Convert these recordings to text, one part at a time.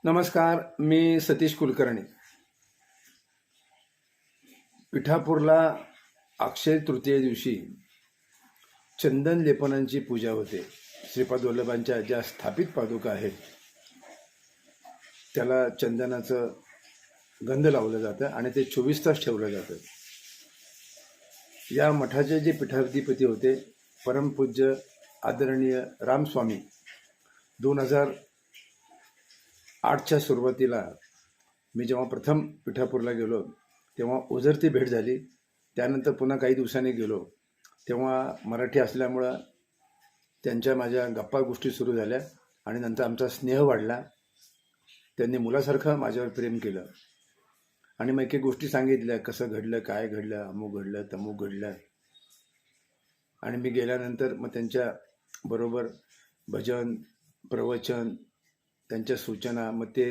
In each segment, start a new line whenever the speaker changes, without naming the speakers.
नमस्कार. मी सतीश कुलकर्णी. पिठापूरला अक्षय तृतीये दिवशी चंदन लेपनांची पूजा होते. श्रीपाद वल्लभांच्या ज्या स्थापित पादुका आहेत त्याला चंदनाचं गंध लावलं जातं आणि ते 24 तास ठेवलं जातं. या मठाचे जे पीठाधिपती होते परमपूज्य आदरणीय रामस्वामी, 2008च्या सुरुवातीला मी जेव्हा प्रथम पिठापूरला गेलो तेव्हा ओझरती भेट झाली. त्यानंतर पुन्हा काही दिवसांनी गेलो तेव्हा मराठी असल्यामुळं त्यांच्या माझ्या गप्पा गोष्टी सुरू झाल्या आणि नंतर आमचा स्नेह वाढला. त्यांनी मुलासारखं माझ्यावर प्रेम केलं आणि मग काही गोष्टी सांगितल्या, कसं घडलं, काय घडलं, अमुक घडलं, तमुक घडलं. आणि मी गेल्यानंतर मग त्यांच्या बरोबर भजन, प्रवचन, त्यांच्या सूचना, मग ते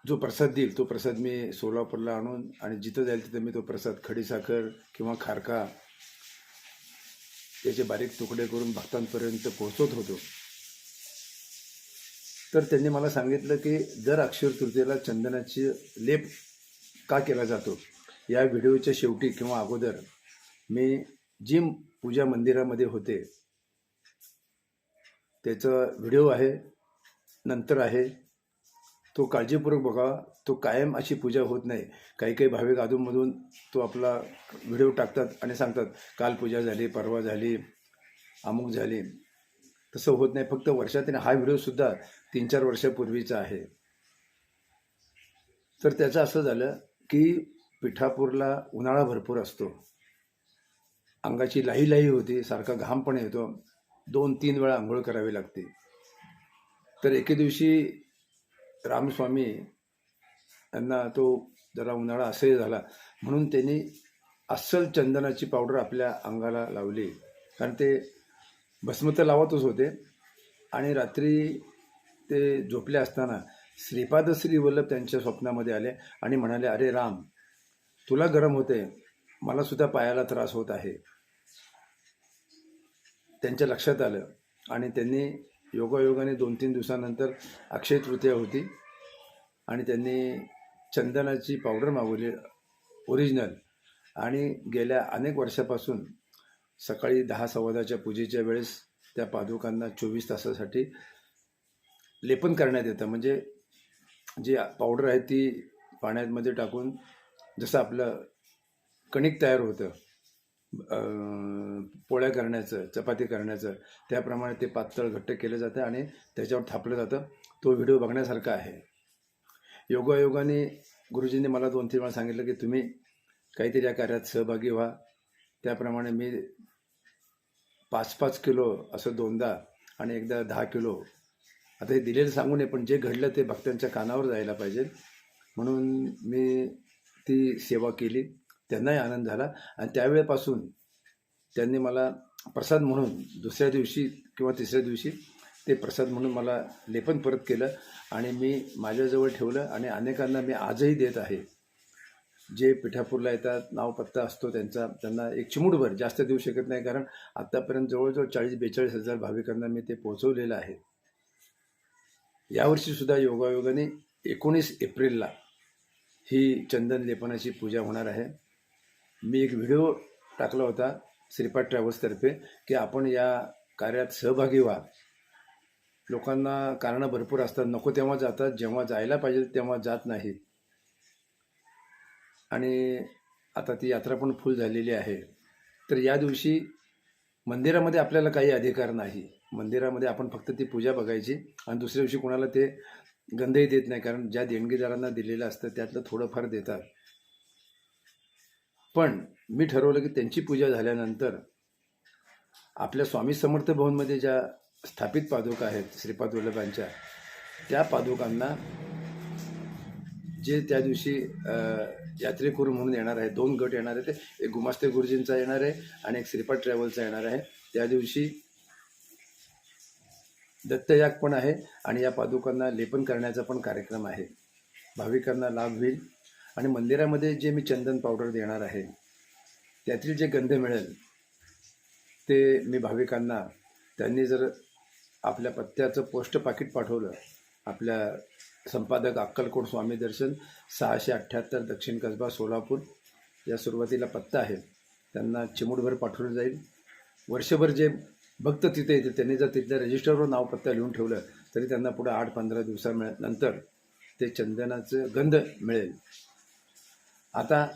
जो प्रसाद देईल तो प्रसाद मी सोलापूरला आणून आणि जिथं जाईल तिथं मी तो प्रसाद खडीसाखर किंवा खारका त्याचे बारीक तुकडे करून भक्तांपर्यंत पोहोचवत होतो. तर त्यांनी मला सांगितलं की दर अक्षय तृतीयेला चंदनाची लेप का केला जातो. या व्हिडिओच्या शेवटी किंवा अगोदर मी जी पूजा मंदिरामध्ये होते त्याचा व्हिडिओ आहे, नंतर आहे, तो काळजीपूर्वक बघावा. तो कायम अशी पूजा होत नाही. काही काही भाविक अधूनमधून तो आपला व्हिडिओ टाकतात आणि सांगतात काल पूजा झाली, परवा झाली, अमुक झाली. तसं होत नाही. फक्त वर्षातून हा व्हिडिओसुद्धा 3-4 वर्षापूर्वीचा आहे. तर त्याचं असं झालं की पिठापूरला उन्हाळा भरपूर असतो, अंगाची लाही लाही होती, सारखा घाम पण येतो, 2-3 वेळा आंघोळ करावी लागते. तर एके दिवशी रामस्वामी यांना तो जरा उन्हाळा असह्य झाला म्हणून त्यांनी अस्सल चंदनाची पावडर आपल्या अंगाला लावली. कारण ते भस्म तर लावतच होते आणि रात्री ते झोपले असताना श्रीपाद श्री वल्लभ त्यांच्या स्वप्नामध्ये आले आणि म्हणाले, अरे राम, तुला गरम होते, मला सुद्धा पायाला त्रास होत आहे. त्यांच्या लक्षात आलं आणि त्यांनी योगायोगाने 2-3 दिवसानंतर अक्षय तृतीया होती आणि त्यांनी चंदनाची पावडर मागवली ओरिजिनल. आणि गेल्या अनेक वर्षापासून सकाळी 10-10:15च्या पूजेच्या वेळेस त्या पादुकांना 24 तासासाठी लेपन करण्यात येतं. म्हणजे जी पावडर आहे ती पाण्यामध्ये टाकून जसं आपलं कणिक तयार होतं पोळ्या करण्याचं, चपाती करण्याचं, त्याप्रमाणे ते पातळ घट्ट केलं जातं आणि त्याच्यावर थापलं जातं. तो व्हिडिओ बघण्यासारखा आहे. योगायोगाने गुरुजींनी मला 2-3 वेळा सांगितलं की तुम्ही काहीतरी या कार्यात सहभागी व्हा. त्याप्रमाणे मी 5-5 किलो असं 2दा आणि एकदा 10 किलो, आता हे दिलेलं सांगू नये पण जे घडलं ते भक्तांच्या कानावर जायला पाहिजे म्हणून मी ती सेवा केली. त्यांनाही आनंद झाला आणि त्यावेळेपासून त्यांनी मला प्रसाद म्हणून दुसऱ्या दिवशी किंवा तिसऱ्या दिवशी ते प्रसाद म्हणून मला लेपन परत केलं आणि मी माझ्याजवळ ठेवलं आणि अनेकांना मी आजही देत आहे. जे पिठापूरला येतात, नाव पत्ता असतो त्यांचा, त्यांना एक चिमूटभर, जास्त देऊ शकत नाही कारण आत्तापर्यंत जवळजवळ 40-42 हजार भाविकांना मी ते पोहोचवलेलं आहे. यावर्षीसुद्धा योगायोगाने 19 एप्रिलला ही चंदन लेपनाची पूजा होणार आहे. मी एक व्हिडिओ टाकला होता श्रीपाद ट्रॅव्हल्सतर्फे की आपण या कार्यात सहभागी व्हा. लोकांना कारणं भरपूर असतात, नको तेव्हा जातात, जेव्हा जायला पाहिजे तेव्हा जात नाहीत. आणि आता ती यात्रा पण फुल झालेली आहे. तर या दिवशी मंदिरामध्ये आपल्याला काही अधिकार नाही. मंदिरामध्ये आपण फक्त ती पूजा बघायची आणि दुसऱ्या दिवशी कोणाला ते गंधही देत नाही, कारण ज्या देणगीदारांना दिलेलं असतं त्यातलं थोडंफार देतात. पण मी ठरवलं की त्यांची पूजा झाल्यानंतर आपल्या स्वामी समर्थ भवनमध्ये ज्या स्थापित पादुका आहेत श्रीपाद वल्लभांच्या, त्या पादुकांना जे त्या दिवशी यात्रेकरू म्हणून येणार आहे, 2 गट येणार आहेत. एक गुमास्ते गुरुजींचा येणार आहे आणि एक श्रीपाद ट्रॅव्हल्सचा येणार आहे. त्या दिवशी दत्तयाग पण आहे आणि या पादुकांना लेपन करण्याचा पण कार्यक्रम आहे. भाविकांना लाभ होईल आणि मंदिरामध्ये जे मी चंदन पावडर देणार आहे त्यातील जे गंध मिळेल ते मी भाविकांना, त्यांनी जर आपल्या पत्त्याचं पोस्ट पाकिट पाठवलं. आपल्या संपादक अक्कलकोट स्वामी दर्शन 678 दक्षिण कसबा सोलापूर या सुरुवातीला पत्ता आहे. त्यांना चिमूटभर पाठवलं जाईल. वर्षभर जे भक्त तिथे येतील त्यांनी जर तिथल्या रजिस्टरवर नाव पत्ता लिहून ठेवलं तरी त्यांना पुढे 8-15 दिवसानंतर ते चंदनाचं गंध मिळेल. आता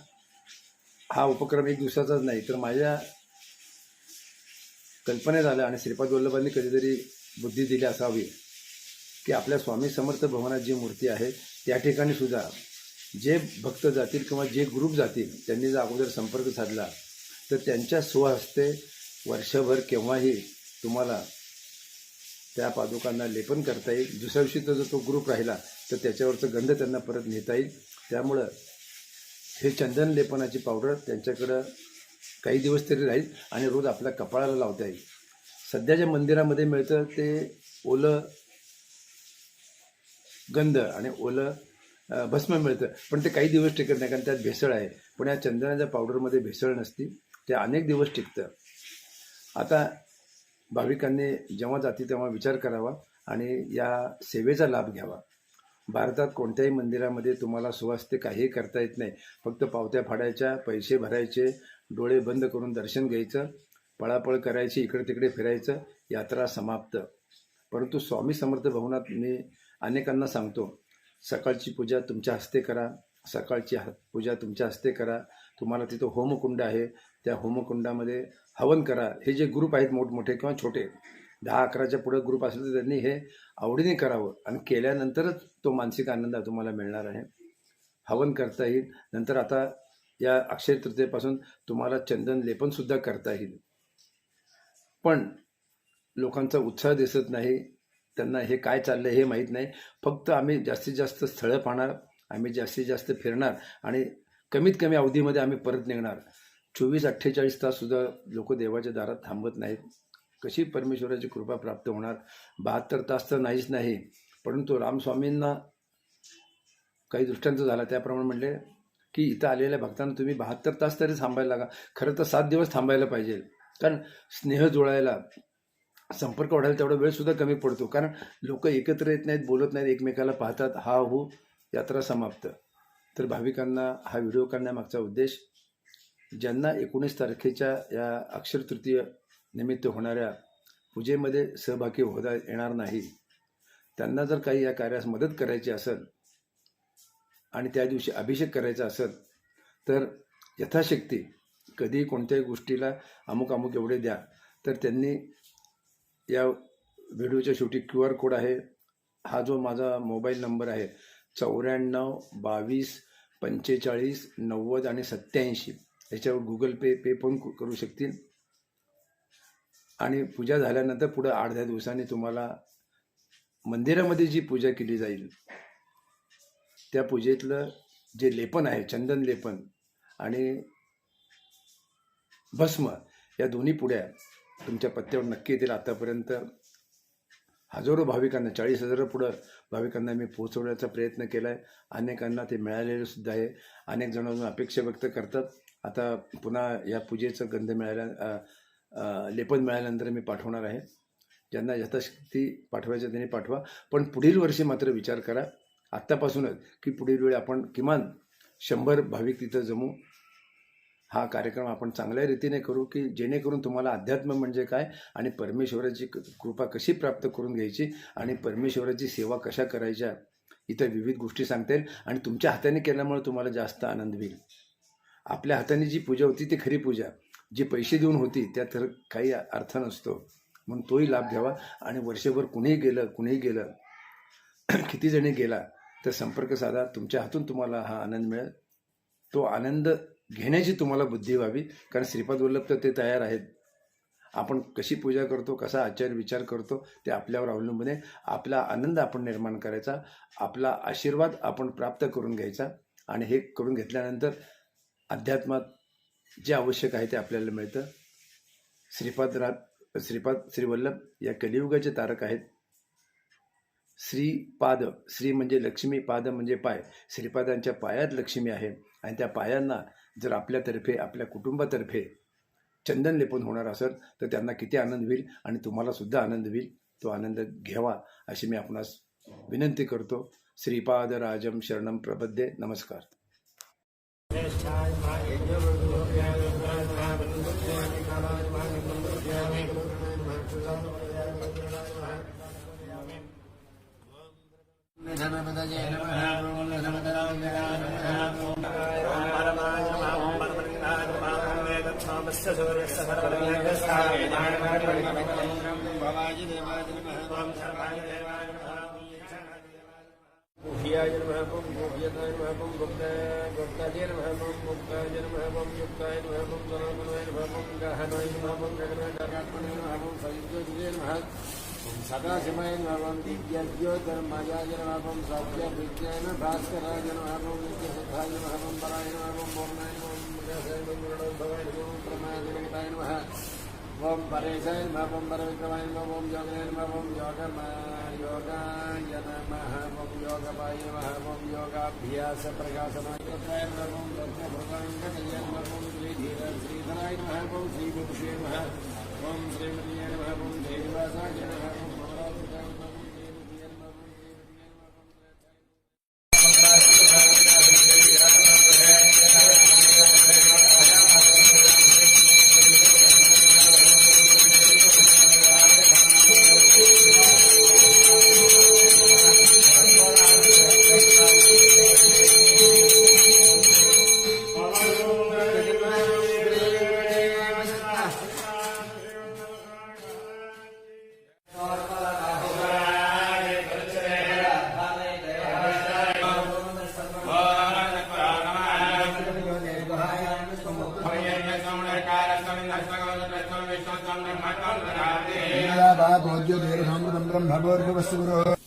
हा उपक्रम एक दिवसाचाच नाही, तर माझ्या कल्पनेत आलं आणि श्रीपाद वल्लभांनी कधीतरी बुद्धी दिली असावी की आपल्या स्वामी समर्थ भवनात जी मूर्ती आहे त्या ठिकाणी सुद्धा जे भक्त जातील किंवा जे ग्रुप जातील त्यांनी जर अगोदर संपर्क साधला तर त्यांच्या स्वहस्ते वर्षभर केव्हाही तुम्हाला त्या पादुकांना लेपन करता येईल. दुसऱ्या दिवशी जर तो ग्रुप राहिला तर त्याच्यावरचं गंध त्यांना परत नेता येईल. त्यामुळं हे चंदन लेपनाची पावडर त्यांच्याकडं काही दिवस तरी राहील आणि रोज आपल्या कपाळाला लावता येईल. सध्याच्या मंदिरामध्ये मिळतं ते ओलं गंध आणि ओलं भस्म मिळतं, पण ते काही दिवस टिकत नाही कारण त्यात भेसळ आहे. पण या चंदनाच्या पावडरमध्ये भेसळ नसती, ते अनेक दिवस टिकतं. आता भाविकांनी जेव्हा जाती तेव्हा विचार करावा आणि या सेवेचा लाभ घ्यावा. भारतात कोणत्याही मंदिरामध्ये तुम्हाला स्वहस्ते काहीही करता येत नाही. फक्त पावत्या फाडायच्या, पैसे भरायचे, डोळे बंद करून दर्शन घ्यायचं, पळापळ करायची, इकडे तिकडे फिरायचं, यात्रा समाप्त. परंतु स्वामी समर्थ भवनात मी अनेकांना सांगतो, सकाळची पूजा तुमच्या हस्ते करा, सकाळची पूजा तुमच्या हस्ते करा. तुम्हाला तिथं होमकुंड आहे, त्या होमकुंडामध्ये हवन करा. हे जे ग्रुप आहेत मोठमोठे किंवा छोटे 10-11च्या पुढे ग्रुप असले तर त्यांनी हे आवडीने करावं आणि केल्यानंतरच तो मानसिक आनंद तुम्हाला मिळणार आहे. हवन करता येईल. नंतर आता या अक्षय तृतीयेपासून तुम्हाला चंदन लेपनसुद्धा करता येईल. पण लोकांचा उत्साह दिसत नाही, त्यांना हे काय चाललं हे माहीत नाही. फक्त आम्ही जास्तीत जास्त स्थळं पाहणार, आम्ही जास्तीत जास्त फिरणार आणि कमीत कमी अवधीमध्ये आम्ही परत निघणार. 24-48 ताससुद्धा लोक देवाच्या दारात थांबत नाहीत. कशी परमेश्वराची कृपा प्राप्त होणार? 72 तास तर नाहीच नाही. परंतु रामस्वामींना काही दृष्टांत झाला, त्याप्रमाणे म्हणले की इथं आलेल्या भक्तांना तुम्ही 72 तास तरी थांबायला लागा. खरं तर 7 दिवस थांबायला पाहिजे, कारण स्नेह जुळायला, संपर्क वाढायला तेवढा वेळसुद्धा कमी पडतो. कारण लोक एकत्र येत नाहीत, बोलत नाहीत, एकमेकाला पाहतात, हा हो, यात्रा समाप्त. तर भाविकांना हा व्हिडिओ करण्यामागचा उद्देश, ज्यांना 19 तारखेच्या या अक्षय तृतीय निमित्त होणाऱ्या पूजेमध्ये सहभागी होता येणार नाही, त्यांना जर काही या कार्यास मदत करायची असेल आणि त्या दिवशी अभिषेक करायचा असेल तर यथाशक्ती कधी कोणत्याही गोष्टीला अमुक अमुक एवढे द्या. तर त्यांनी या व्हिडिओच्या शेवटी QR कोड आहे, हा जो माझा मोबाईल नंबर आहे 94 22 45 90 आणि 87, याच्यावर गुगल पे पण करू शकतील. आणि पूजा झाल्यानंतर पुढं 8-10 दिवसांनी तुम्हाला मंदिरामध्ये जी पूजा केली जाईल त्या पूजेतलं जे लेपन आहे, चंदन लेपन आणि भस्म, या दोन्ही पुड्या तुमच्या पत्त्यावर नक्की येतील. आतापर्यंत हजारो भाविकांना, 40,000 पुढं भाविकांना मी पोहोचवण्याचा प्रयत्न केला आहे. अनेकांना ते मिळालेलं सुद्धा आहे. अनेक जण अजून अपेक्षा व्यक्त करतात. आता पुन्हा या पूजेचं गंध लेपन मिळाल्यानंतर मी पाठवणार आहे. ज्यांना यथाशक्ती पाठवायचं त्यांनी पाठवा. पण पुढील वर्षी मात्र विचार करा आत्तापासूनच की पुढील वेळी आपण किमान 100 भाविक तिथं जमू. हा कार्यक्रम आपण चांगल्या रीतीने करू की जेणेकरून तुम्हाला अध्यात्म म्हणजे काय आणि परमेश्वराची कृपा कशी प्राप्त करून घ्यायची आणि परमेश्वराची सेवा कशा करायच्या, इतर विविध गोष्टी सांगता येईल. आणि तुमच्या हाताने केल्यामुळे तुम्हाला जास्त आनंद होईल. आपल्या हाताने जी पूजा होती ती खरी पूजा, जी पैसे देऊन होती त्यात काही अर्थ नसतो. म्हणून तोही लाभ घ्यावा. आणि वर्षभर कुणीही गेलं किती जणी गेला तर संपर्क साधा, तुमच्या हातून तुम्हाला हा आनंद मिळेल. तो आनंद घेण्याची तुम्हाला बुद्धी व्हावी, कारण श्रीपाद वल्लभ तर ते तयार आहेत. आपण कशी पूजा करतो, कसा आचार विचार करतो ते आपल्यावर अवलंबून आहे. आपला आनंद आपण निर्माण करायचा, आपला आशीर्वाद आपण प्राप्त करून घ्यायचा आणि हे करून घेतल्यानंतर अध्यात्मात जे आवश्यक आहे ते आपल्याला मिळतं. श्री वल्लभ या कलियुगाचे तारक आहेत. श्रीपाद, श्री म्हणजे लक्ष्मी, पाद म्हणजे पाय. श्रीपादांच्या पायात लक्ष्मी आहे आणि त्या पायांना जर आपल्यातर्फे, आपल्या कुटुंबातर्फे चंदन लेपन होणार असेल तर त्यांना किती आनंद होईल आणि तुम्हाला सुद्धा आनंद होईल. तो आनंद घ्यावा अशी मी आपणास विनंती करतो. श्रीपादराजम शरणम प्रपद्ये. नमस्कार.
गुह्याय नमः ओम गुह्यताय नमः ओम गुप्ताय नमः ओम मुक्ताय नमः ओम युक्ताय नमः ओम सनातनाय नमः ओम गहनाय नमः ओम गगनाय नमः ओम सयुज्योतिये नमः ओम सदाशिवाय नमः ओम दिव्यज्योतिर्मयाय नमः ओम सौख्यविज्ञान भास्कराय नमः ओम नित्यसिद्धाय नमः ओम पराय नमः ओम पूर्णाय नमः ओम मृगसाय नमः मृणोद्भवाय नमः ओम प्रमादिनिताय नमः ओम परेशाय नमः ओम परविक्रमाय नमः ओम योगाय नमः ओम योगाय नमः ओम योगपाय नमः ओम योगाभ्यास प्रकाशनाय नमः ओम दर्शभृताङ्गतये नमः ओम श्रीधराय नमः ओम श्रीविभूषे नमः ओम श्रीमतीये नमः ओम श्रीनिवासाय नमः ओम भवराजाय नमः ओम श्रीमतीये नमः ओम
भोज्यो देव ब्रह्म भगवद्भवस्तुरो